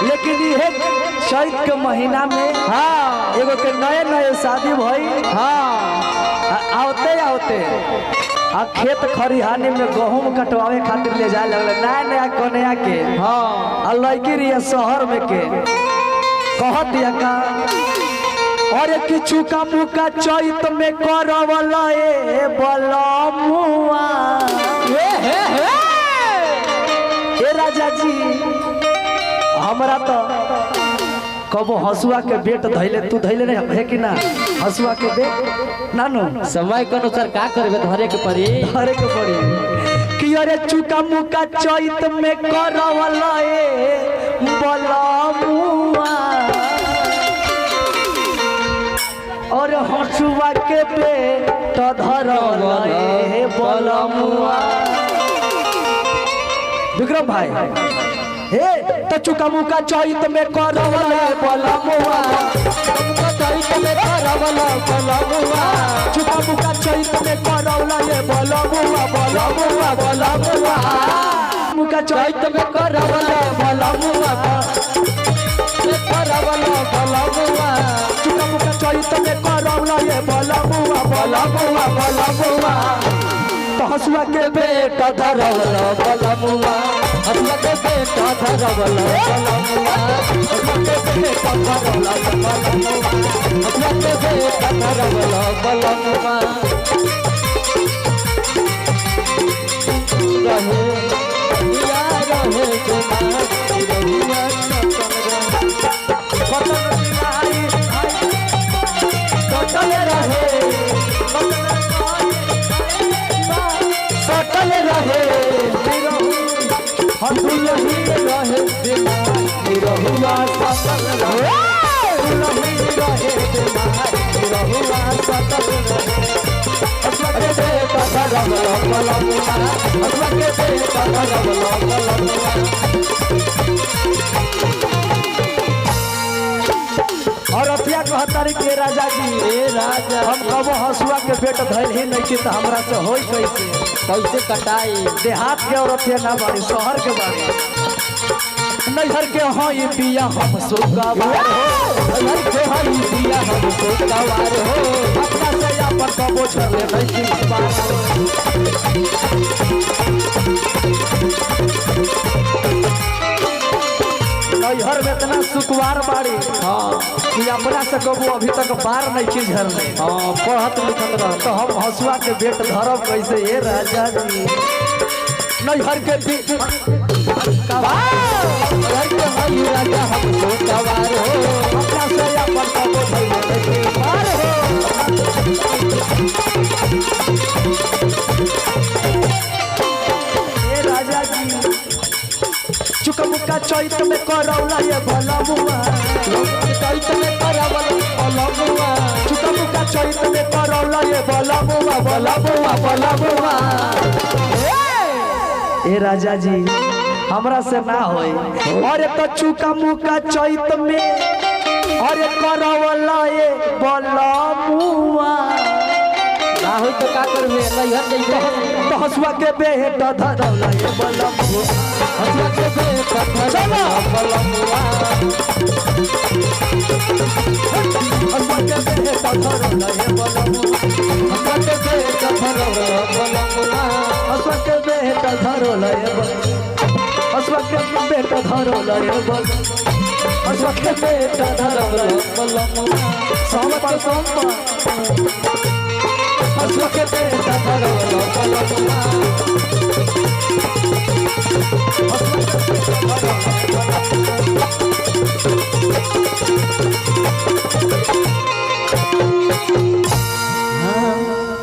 लेकिन ये चैत के महीना में हाँ एगो के नए नए शादी भई हाँ आवते आवते आ खेत खरिहानी में गहूम कटवावे खातिर ले जाए लगल नया नया कन्या के हाँ आ लड़की रही शहर में के कहत या का अरे किछु का मुका चैत में करवला ए बलमुआ ए राजा जी हमरा तो कबो हसुआ के बेट धैले तू धैले नहीं है कि ना हसुआ के बेट नानू समय के अनुसार का करबे धरे के पड़ी धरे के पड़ी कि अरे चुका मुका चैत में करवला ए बलमुआ और हसुआ के बेट धरवला ए बलमुआ विक्रम भाई हे त चुका मुका चैत में करवला बलमुआ चैत में करवला बलमुआ चुका मुका चैत में करवला ये बलमुआ बलमुआ बलमुआ मुका चैत में करवला बलमुआ करवला बलमुआ चुका मुका चैत में करवला ये बलमुआ बलमुआ बलमुआ तो हसुआ के बेटा धरवला बलमुआ हसुआ के बेटा धरवला बलमुआ हसुआ के बेटा धरवला बलमुआ हसुआ के बेटा धरवला बलमुआ रहे या रहे कुमार रहुआ कतल रहे सटल रहे हटुल ही रहे रहुआ सटल रहे रहुआ सटल रहे के बेटा धरवला बलमुआ हसुआ के बेटा धरवला बलमुआ और अथिया कहतारी के राजा जी ए राजा हम कबो हसुआ के बेट धैल ही नहीं कि हमरा से होई कैसे कैसे कटाई देहात के औरत ना बाड़ी शहर के बाड़ी नैहर के हई बिया हम सुगवार हो नैहर के हई बिया हम सुगवार हो अपना से अपन कबो छले नहीं कि बार नैहर में इतना सुकुवार बाड़ी हाँ कि अपना से कबो अभी तक बार नहीं की झरले हाँ पढ़त लिखत रह तो हम हसुआ के बेट धरब कैसे ये राजा जी नैहर के घर के हई राजा हम सोचवार हो अपना से अपन कबो धैले बार हो ए राजा जी चुका मुका चैत में करौला ये बलमुआ चैत में करवला बलमुआ चुका मुका चैत में करौला ये बलमुआ बलमुआ बलमुआ ए राजा जी हमरा से ना होई अरे तो चुका मुका चैत में अरे करवला ये बलमुआ ना होई तो का करबे नैहर जइबे तो हसुआ के बेटा धरौला ये बलमुआ हसुआ के बेटा धरवला बलमुआ हसुआ के बेटा धरौला ये बलमुआ हसुआ के बेटा धरवला बलमुआ हसुआ के बेटा धरौला ये बलमुआ हसुआ के बेटा धरौला ये बलमुआ हसुआ के बेटा धरौला बलमुआ संपर संपर हसुआ के बेटा धरौला बलमुआ